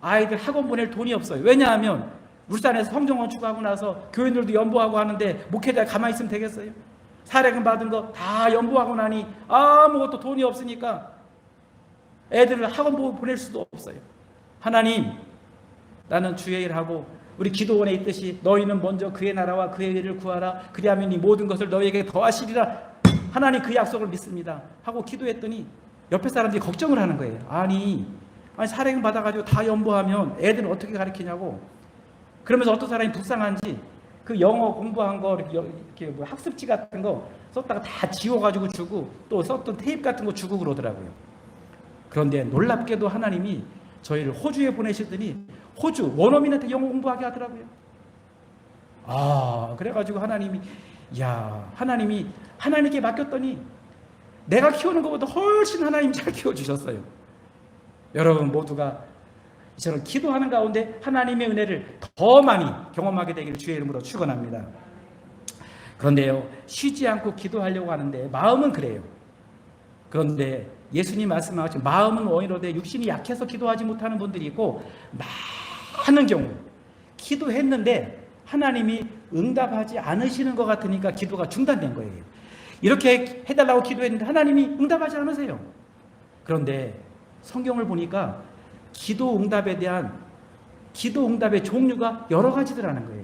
아이들 학원 보낼 돈이 없어요. 왜냐하면 울산에서 성경 건축하고 나서 교인들도 연보하고 하는데 목회자 가만히 있으면 되겠어요? 사례금 받은 거 다 연보하고 나니 아무것도 돈이 없으니까 애들을 학원 보낼 수도 없어요. 하나님, 나는 주의 일하고 우리 기도원에 있듯이 너희는 먼저 그의 나라와 그의 일을 구하라. 그리하면 이 모든 것을 너희에게 더하시리라. 하나님, 그 약속을 믿습니다 하고 기도했더니 옆에 사람들이 걱정을 하는 거예요. 아니 사례금 받아가지고 다 연보하면 애들은 어떻게 가르치냐고. 그러면서 어떤 사람이 불쌍한지 그 영어 공부한 거 이렇게 뭐 학습지 같은 거 썼다가 다 지워가지고 주고 또 썼던 테이프 같은 거 주고 그러더라고요. 그런데 놀랍게도 하나님이 저희를 호주에 보내시더니 호주 원어민한테 영어 공부하게 하더라고요. 그래가지고 하나님이 하나님께 맡겼더니 내가 키우는 것보다 훨씬 하나님이 잘 키워주셨어요. 여러분 모두가 이처럼 기도하는 가운데 하나님의 은혜를 더 많이 경험하게 되기를 주의 이름으로 축원합니다. 그런데요, 쉬지 않고 기도하려고 하는데 마음은 그래요. 그런데 예수님 말씀하신 마음은 원이로되 육신이 약해서 기도하지 못하는 분들이 있고, 많은 경우 기도했는데 하나님이 응답하지 않으시는 것 같으니까 기도가 중단된 거예요. 이렇게 해달라고 기도했는데 하나님이 응답하지 않으세요. 그런데 성경을 보니까 기도 응답의 종류가 여러 가지더라는 거예요.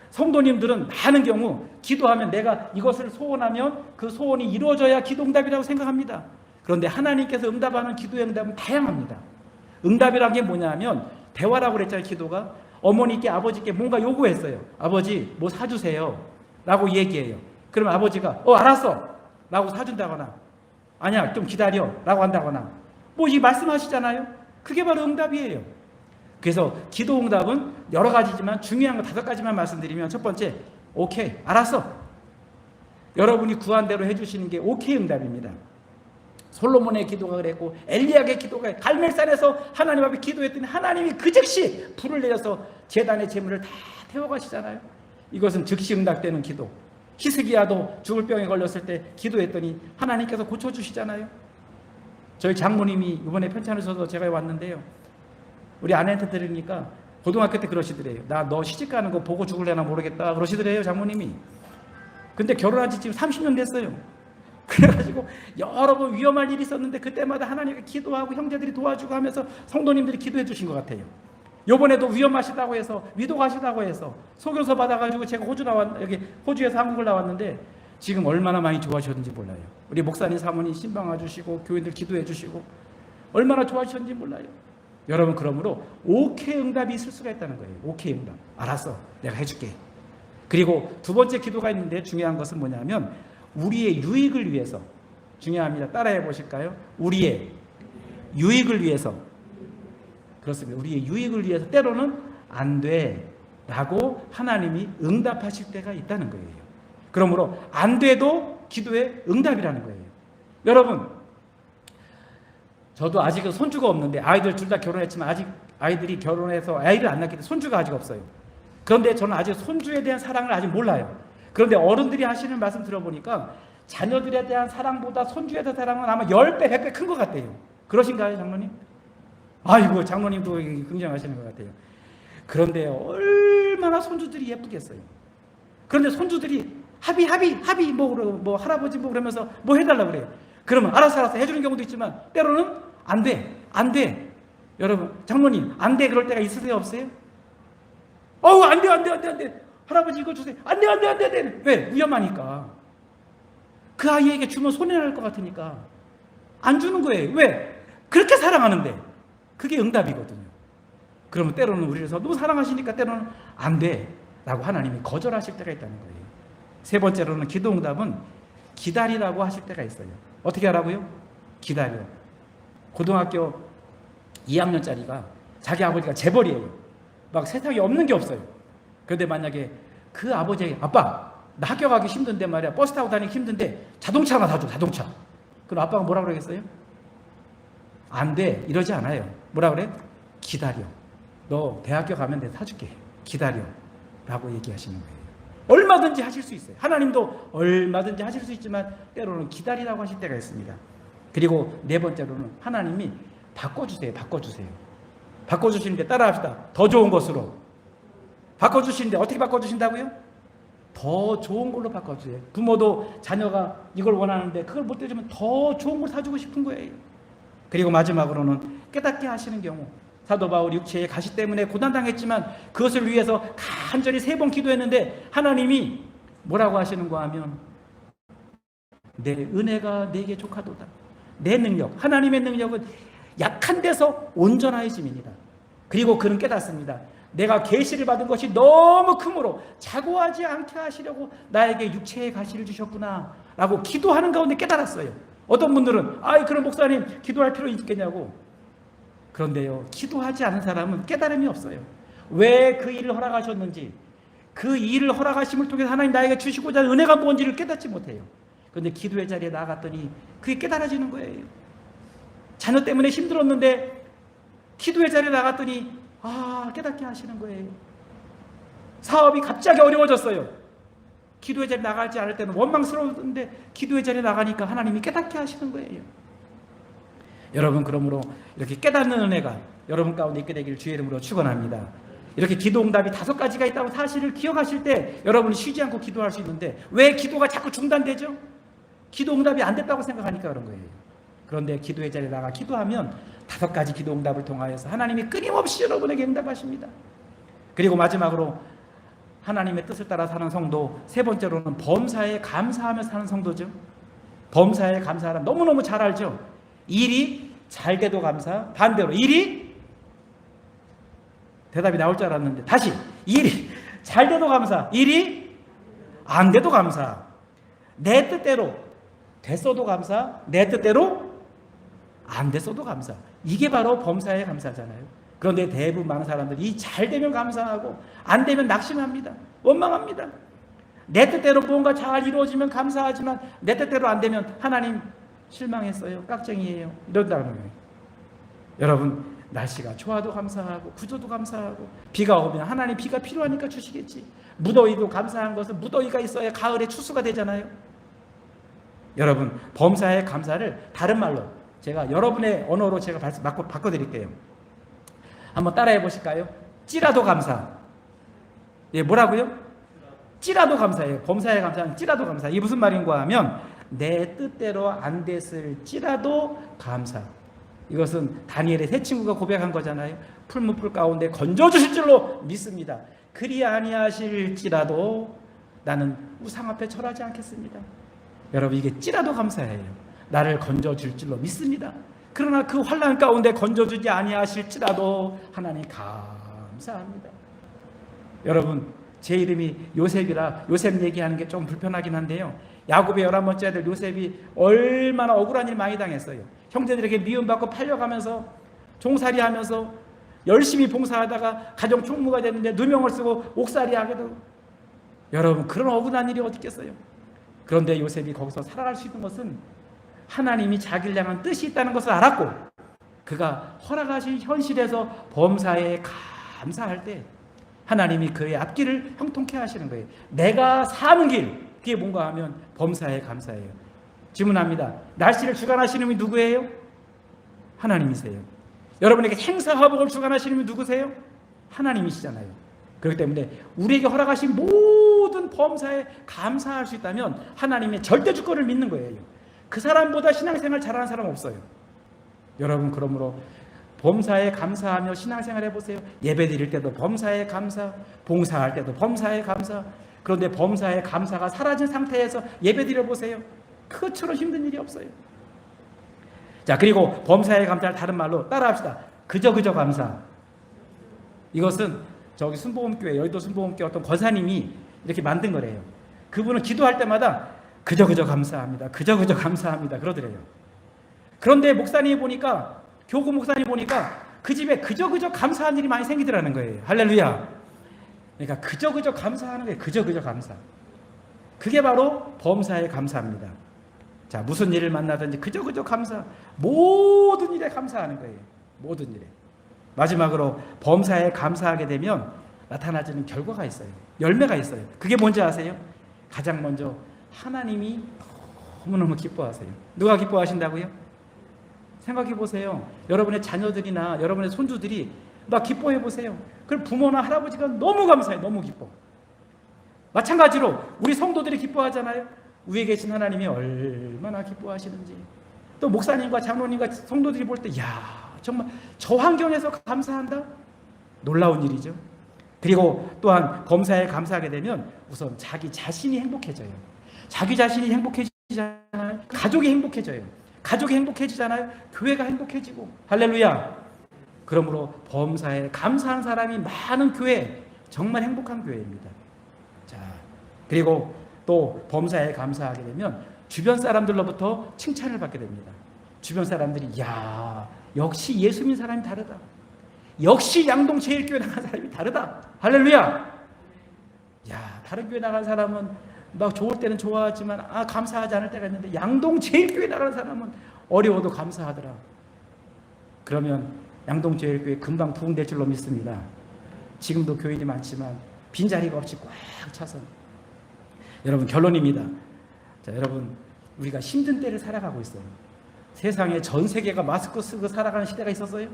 성도님들은 많은 경우 기도하면 내가 이것을 소원하면 그 소원이 이루어져야 기도 응답이라고 생각합니다. 그런데 하나님께서 응답하는 기도의 응답은 다양합니다. 응답이란 게 뭐냐면 대화라고 그랬잖아요. 기도가 어머니께 아버지께 뭔가 요구했어요. 아버지 뭐 사주세요 라고 얘기해요. 그러면 아버지가 알았어 라고 사준다거나, 아니야 좀 기다려 라고 한다거나, 뭐 이 말씀하시잖아요. 그게 바로 응답이에요. 그래서 기도 응답은 여러 가지지만 중요한 거 5가지만 말씀드리면, 첫 번째, 오케이 알았어. 여러분이 구한 대로 해주시는 게 오케이 응답입니다. 솔로몬의 기도가 그랬고, 엘리야의 기도가, 갈멜산에서 하나님 앞에 기도했더니 하나님이 그 즉시 불을 내려서 제단의 제물을 다 태워가시잖아요. 이것은 즉시 응답되는 기도. 히스기야도 죽을 병에 걸렸을 때 기도했더니 하나님께서 고쳐주시잖아요. 저희 장모님이 이번에 편찮으셔서 제가 왔는데요, 우리 아내한테 들으니까 고등학교 때 그러시더래요. 나 너 시집 가는 거 보고 죽을래나 모르겠다 그러시더래요, 장모님이. 근데 결혼한 지 지금 30년 됐어요. 그래가지고 여러 번 위험할 일이 있었는데 그때마다 하나님께 기도하고 형제들이 도와주고 하면서 성도님들이 기도해 주신 것 같아요. 요번에도 위험하시다고 해서 위독하시다고 해서 소교서 받아가지고 제가 여기 호주에서 한국을 나왔는데 지금 얼마나 많이 좋아지셨는지 몰라요. 우리 목사님 사모님 신방 와주시고 교인들 기도해 주시고 얼마나 좋아지셨는지 몰라요. 여러분, 그러므로 오케이 응답이 있을 수가 있다는 거예요. 오케이 응답. 알았어, 내가 해줄게. 그리고 두 번째 기도가 있는데 중요한 것은 뭐냐면 우리의 유익을 위해서, 중요합니다. 따라해 보실까요? 우리의 유익을 위해서. 그렇습니다. 우리의 유익을 위해서 때로는 안 돼 라고 하나님이 응답하실 때가 있다는 거예요. 그러므로 안 돼도 기도의 응답이라는 거예요. 여러분, 저도 아직은 손주가 없는데 아이들 둘 다 결혼했지만 아직 아이들이 결혼해서 아이를 안 낳기 때문에 손주가 아직 없어요. 그런데 저는 아직 손주에 대한 사랑을 아직 몰라요. 그런데 어른들이 하시는 말씀 들어보니까 자녀들에 대한 사랑보다 손주에 대한 사랑은 아마 10배, 100배 큰 것 같아요. 그러신가요, 장로님? 아이고, 장로님도 굉장하시는 것 같아요. 그런데 얼마나 손주들이 예쁘겠어요. 그런데 손주들이 합의 뭐 할아버지 뭐 그러면서 뭐 해달라고 그래요. 그러면 알았어 해주는 경우도 있지만 때로는 안 돼. 여러분, 장로님 안 돼 그럴 때가 있으세요, 없어요? 안 돼. 할아버지 이거 주세요. 안 돼. 왜? 위험하니까. 그 아이에게 주면 손해날 것 같으니까 안 주는 거예요. 왜? 그렇게 사랑하는데. 그게 응답이거든요. 그러면 때로는 우리를 너무 사랑하시니까 때로는 안 돼 라고 하나님이 거절하실 때가 있다는 거예요. 세 번째로는 기도 응답은 기다리라고 하실 때가 있어요. 어떻게 하라고요? 기다려. 고등학교 2학년짜리가 자기 아버지가 재벌이에요. 막 세상에 없는 게 없어요. 그런데 만약에 그 아버지에게 아빠 나 학교 가기 힘든데 말이야, 버스 타고 다니기 힘든데 자동차 하나 사줘, 자동차. 그럼 아빠가 뭐라 그러겠어요? 안 돼 이러지 않아요. 뭐라 그래? 기다려. 너 대학교 가면 내가 사줄게. 기다려 라고 얘기하시는 거예요. 얼마든지 하실 수 있어요. 하나님도 얼마든지 하실 수 있지만 때로는 기다리라고 하실 때가 있습니다. 그리고 네 번째로는 하나님이 바꿔주세요. 바꿔주시는데 따라합시다. 더 좋은 것으로 바꿔주시는데 어떻게 바꿔주신다고요? 더 좋은 걸로 바꿔주세요. 부모도 자녀가 이걸 원하는데 그걸 못 해주면 더 좋은 걸 사주고 싶은 거예요. 그리고 마지막으로는 깨닫게 하시는 경우, 사도 바울이 육체의 가시 때문에 고난당했지만 그것을 위해서 간절히 3번 기도했는데 하나님이 뭐라고 하시는가 하면 내 은혜가 내게 족하도다. 내 능력, 하나님의 능력은 약한 데서 온전하여짐이니라. 그리고 그는 깨닫습니다. 내가 계시를 받은 것이 너무 크므로 자고하지 않게 하시려고 나에게 육체의 가시를 주셨구나 라고 기도하는 가운데 깨달았어요. 어떤 분들은 그럼 목사님 기도할 필요 있겠냐고. 그런데요, 기도하지 않은 사람은 깨달음이 없어요. 왜 그 일을 허락하셨는지, 그 일을 허락하심을 통해서 하나님 나에게 주시고자 하는 은혜가 뭔지를 깨닫지 못해요. 그런데 기도의 자리에 나아갔더니 그게 깨달아지는 거예요. 자녀 때문에 힘들었는데 기도의 자리에 나갔더니 깨닫게 하시는 거예요. 사업이 갑자기 어려워졌어요. 기도의 자리에 나가지 않을 때는 원망스러웠는데 기도의 자리에 나가니까 하나님이 깨닫게 하시는 거예요. 여러분, 그러므로 이렇게 깨닫는 은혜가 여러분 가운데 있게 되기를 주의 이름으로 축원합니다. 이렇게 기도 응답이 5가지가 있다고 사실을 기억하실 때 여러분이 쉬지 않고 기도할 수 있는데 왜 기도가 자꾸 중단되죠? 기도 응답이 안 됐다고 생각하니까 그런 거예요. 그런데 기도의 자리에 나가 기도하면 5가지 기도 응답을 통하여서 하나님이 끊임없이 여러분에게 응답하십니다. 그리고 마지막으로 하나님의 뜻을 따라 사는 성도, 세 번째로는 범사에 감사하며 사는 성도죠. 범사에 감사하라. 너무너무 잘 알죠. 일이 잘 돼도 감사, 반대로 일이 대답이 나올 줄 알았는데 다시 일이 잘 돼도 감사, 일이 안 돼도 감사. 내 뜻대로 됐어도 감사, 내 뜻대로 안 됐어도 감사. 이게 바로 범사에 감사잖아요. 그런데 대부분 많은 사람들이 이 잘 되면 감사하고 안 되면 낙심합니다. 원망합니다. 내 뜻대로 뭔가 잘 이루어지면 감사하지만 내 뜻대로 안 되면 하나님 실망했어요. 깍쟁이에요. 이런다는 거예요. 여러분, 날씨가 좋아도 감사하고 구조도 감사하고 비가 오면 하나님 비가 필요하니까 주시겠지. 무더위도 감사한 것은 무더위가 있어야 가을에 추수가 되잖아요. 여러분, 범사의 감사를 다른 말로 제가 여러분의 언어로 제가 바꿔드릴게요. 한번 따라해 보실까요? 찌라도 감사. 예, 뭐라고요? 찌라도 감사해요. 범사에 감사는 찌라도 감사. 이게 무슨 말인가 하면 내 뜻대로 안 됐을지라도 감사. 이것은 다니엘의 세 친구가 고백한 거잖아요. 풀무불 가운데 건져주실 줄로 믿습니다. 그리 아니하실지라도 나는 우상 앞에 절하지 않겠습니다. 여러분, 이게 찌라도 감사해요. 나를 건져줄 줄로 믿습니다. 그러나 그 환난 가운데 건져주지 아니하실지라도 하나님 감사합니다. 여러분, 제 이름이 요셉이라 요셉 얘기하는 게 좀 불편하긴 한데요. 야곱의 11번째 아들 요셉이 얼마나 억울한 일 많이 당했어요. 형제들에게 미움받고 팔려가면서 종살이하면서 열심히 봉사하다가 가정 총무가 됐는데 누명을 쓰고 옥살이 하게 되고, 여러분, 그런 억울한 일이 어디 있겠어요. 그런데 요셉이 거기서 살아갈 수 있는 것은 하나님이 자기를 향한 뜻이 있다는 것을 알았고, 그가 허락하신 현실에서 범사에 감사할 때 하나님이 그의 앞길을 형통케 하시는 거예요. 내가 사는 길, 그게 뭔가 하면 범사에 감사해요. 질문합니다. 날씨를 주관하시는 분이 누구예요? 하나님이세요. 여러분에게 행사화복을 주관하시는 분이 누구세요? 하나님이시잖아요. 그렇기 때문에 우리에게 허락하신 모든 범사에 감사할 수 있다면 하나님의 절대 주권을 믿는 거예요. 그 사람보다 신앙생활 잘하는 사람 없어요. 여러분, 그러므로 범사에 감사하며 신앙생활 해보세요. 예배 드릴 때도 범사에 감사, 봉사할 때도 범사에 감사. 그런데 범사에 감사가 사라진 상태에서 예배 드려보세요. 그것처럼 힘든 일이 없어요. 자, 그리고 범사에 감사를 다른 말로 따라합시다. 그저 감사. 이것은 저기 순복음교회, 여의도 순복음교회 어떤 권사님이 이렇게 만든 거래요. 그분은 기도할 때마다 그저 감사합니다. 그저 감사합니다. 그러더래요. 그런데 목사님이 보니까, 교구 목사님 보니까 그 집에 그저 감사한 일이 많이 생기더라는 거예요. 할렐루야. 그러니까 그저 감사하는 거예요. 그저 감사. 그게 바로 범사에 감사합니다. 자, 무슨 일을 만나든지 그저 감사. 모든 일에 감사하는 거예요. 모든 일에. 마지막으로 범사에 감사하게 되면 나타나지는 결과가 있어요. 열매가 있어요. 그게 뭔지 아세요? 가장 먼저 하나님이 너무너무 기뻐하세요. 누가 기뻐하신다고요? 생각해 보세요. 여러분의 자녀들이나 여러분의 손주들이 막 기뻐해 보세요. 그럼 부모나 할아버지가 너무 감사해. 너무 기뻐. 마찬가지로 우리 성도들이 기뻐하잖아요. 위에 계신 하나님이 얼마나 기뻐하시는지. 또 목사님과 장로님과 성도들이 볼 때, 야, 정말 저 환경에서 감사한다? 놀라운 일이죠. 그리고 또한 범사에 감사하게 되면 우선 자기 자신이 행복해져요. 자기 자신이 행복해지잖아요. 가족이 행복해져요. 가족이 행복해지잖아요. 교회가 행복해지고. 할렐루야. 그러므로 범사에 감사한 사람이 많은 교회, 정말 행복한 교회입니다. 자, 그리고 또 범사에 감사하게 되면 주변 사람들로부터 칭찬을 받게 됩니다. 주변 사람들이, 야, 역시 예수 믿는 사람이 다르다. 역시 양동 제일교회 나간 사람이 다르다. 할렐루야. 야, 다른 교회 나간 사람은 막 좋을 때는 좋아하지만 감사하지 않을 때가 있는데 양동 제일교회 나가는 사람은 어려워도 감사하더라. 그러면 양동 제일교회 금방 부흥될 줄로 믿습니다. 지금도 교인이 많지만 빈자리가 없이 꽉 차서. 여러분, 결론입니다. 자, 여러분, 우리가 힘든 때를 살아가고 있어요. 세상에 전 세계가 마스크 쓰고 살아가는 시대가 있었어요?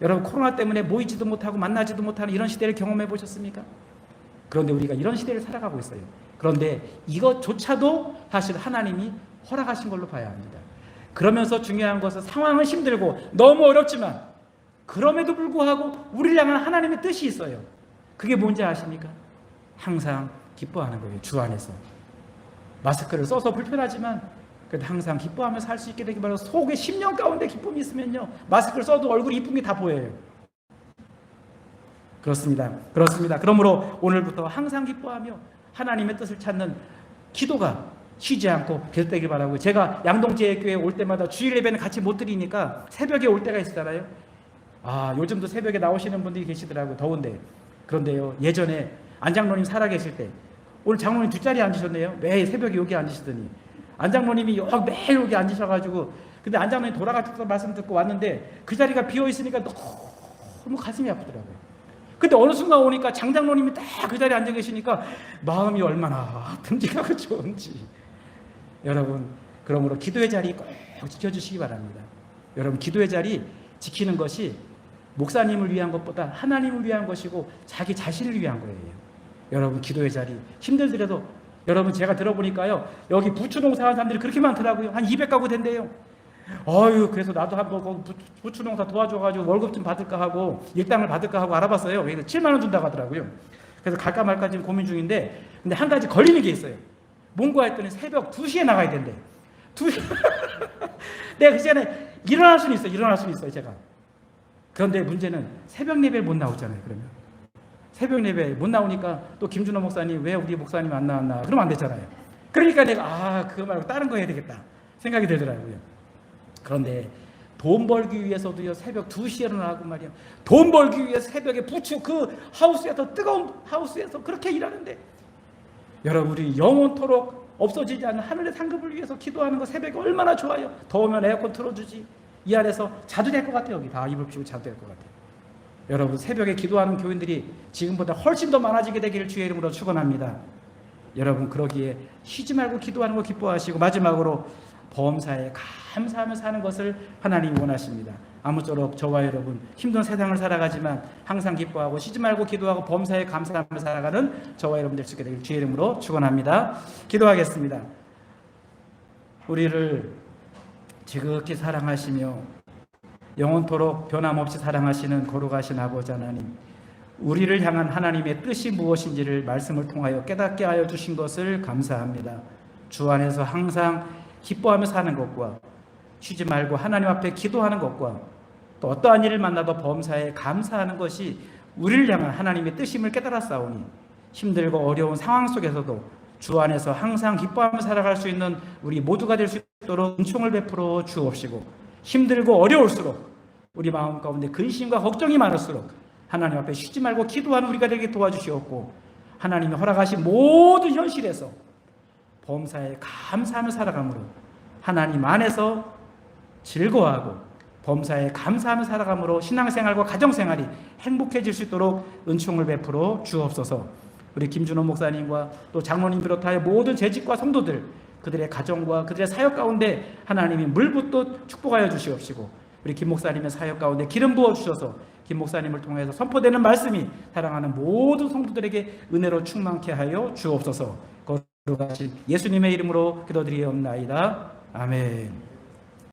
여러분, 코로나 때문에 모이지도 못하고 만나지도 못하는 이런 시대를 경험해 보셨습니까? 그런데 우리가 이런 시대를 살아가고 있어요. 그런데 이것조차도 사실 하나님이 허락하신 걸로 봐야 합니다. 그러면서 중요한 것은 상황은 힘들고 너무 어렵지만 그럼에도 불구하고 우리를 향한 하나님의 뜻이 있어요. 그게 뭔지 아십니까? 항상 기뻐하는 거예요. 주 안에서. 마스크를 써서 불편하지만 그래도 항상 기뻐하며 살 수 있게 되기 바라고. 속에 10년 가운데 기쁨이 있으면요, 마스크를 써도 얼굴이 이쁜 게 다 보여요. 그렇습니다. 그러므로 오늘부터 항상 기뻐하며 하나님의 뜻을 찾는 기도가 쉬지 않고 계속되길 바라고. 제가 양동제일교회 올 때마다 주일 예배는 같이 못 드리니까 새벽에 올 때가 있었잖아요. 요즘도 새벽에 나오시는 분들이 계시더라고요. 더운데. 그런데요, 예전에 안장로님 살아계실 때, 오늘 장로님 뒷자리에 앉으셨네요. 매일 새벽에 여기 앉으시더니 안장로님이 매일 여기 앉으셔가지고, 근데 안장로님 돌아가셔서 말씀 듣고 왔는데 그 자리가 비어있으니까 너무 가슴이 아프더라고요. 근데 어느 순간 오니까 장장로님이 딱 그 자리에 앉아 계시니까 마음이 얼마나 듬직하고 좋은지. 여러분, 그러므로 기도의 자리 꼭 지켜주시기 바랍니다. 여러분, 기도의 자리 지키는 것이 목사님을 위한 것보다 하나님을 위한 것이고 자기 자신을 위한 거예요. 여러분 기도의 자리 힘들더라도 여러분 제가 들어보니까요 여기 부추농사 하는 사람들이 그렇게 많더라고요. 한 200가구 된대요. 그래서 나도 한번 거기 부추농사 도와줘가지고 월급 좀 받을까 하고 일당을 받을까 하고 알아봤어요. 그래서 7만 원 준다고 하더라고요. 그래서 갈까 말까 지금 고민 중인데 근데 한 가지 걸리는 게 있어요. 뭔가 했더니 새벽 2시에 나가야 된대. 2시 내가 그 시간에 일어날 수는 있어요 제가. 그런데 문제는 새벽 예배를 못 나오잖아요. 그러면 새벽 예배 못 나오니까 또 김준호 목사님 왜 우리 목사님 안 나왔나 그러면 안 되잖아요. 그러니까 내가 그거 말고 다른 거 해야 되겠다 생각이 들더라고요. 그런데 돈 벌기 위해서도요 새벽 2시에 일어나고 말이야. 돈 벌기 위해서 새벽에 부추 그 하우스에서 뜨거운 하우스에서 그렇게 일하는데 여러분 우리 영원토록 없어지지 않는 하늘의 상급을 위해서 기도하는 거 새벽에 얼마나 좋아요. 더우면 에어컨 틀어주지. 이 안에서 자도 될 것 같아요. 여기 다 이불 피고 자도 될 것 같아요. 여러분 새벽에 기도하는 교인들이 지금보다 훨씬 더 많아지게 되기를 주의 이름으로 축원합니다. 여러분 그러기에 쉬지 말고 기도하는 거 기뻐하시고 마지막으로 범사에 감사하며 사는 것을 하나님이 원하십니다. 아무쪼록 저와 여러분 힘든 세상을 살아가지만 항상 기뻐하고 쉬지 말고 기도하고 범사에 감사하며 살아가는 저와 여러분 될 수 있게 되길 주의 이름으로 축원합니다. 기도하겠습니다. 우리를 지극히 사랑하시며 영원토록 변함없이 사랑하시는 거룩하신 아버지 하나님, 우리를 향한 하나님의 뜻이 무엇인지를 말씀을 통하여 깨닫게 하여 주신 것을 감사합니다. 주 안에서 항상 기뻐하며 사는 것과 쉬지 말고 하나님 앞에 기도하는 것과 또 어떠한 일을 만나도 범사에 감사하는 것이 우리를 향한 하나님의 뜻임을 깨달았사오니 힘들고 어려운 상황 속에서도 주 안에서 항상 기뻐하며 살아갈 수 있는 우리 모두가 될 수 있도록 은총을 베풀어 주옵시고 힘들고 어려울수록 우리 마음 가운데 근심과 걱정이 많을수록 하나님 앞에 쉬지 말고 기도하는 우리가 되게 도와주시옵고 하나님이 허락하신 모든 현실에서 범사에 감사하며 살아감으로 하나님 안에서 즐거워하고 범사에 감사하며 살아감으로 신앙생활과 가정생활이 행복해질 수 있도록 은총을 베풀어 주옵소서. 우리 김준호 목사님과 또 장로님 비롯하여 모든 재직과 성도들 그들의 가정과 그들의 사역 가운데 하나님이 물붓듯 축복하여 주시옵시고 우리 김 목사님의 사역 가운데 기름 부어 주셔서 김 목사님을 통해서 선포되는 말씀이 사랑하는 모든 성도들에게 은혜로 충만케 하여 주옵소서. 거룩하신 예수님의 이름으로 기도드리옵나이다. 아멘.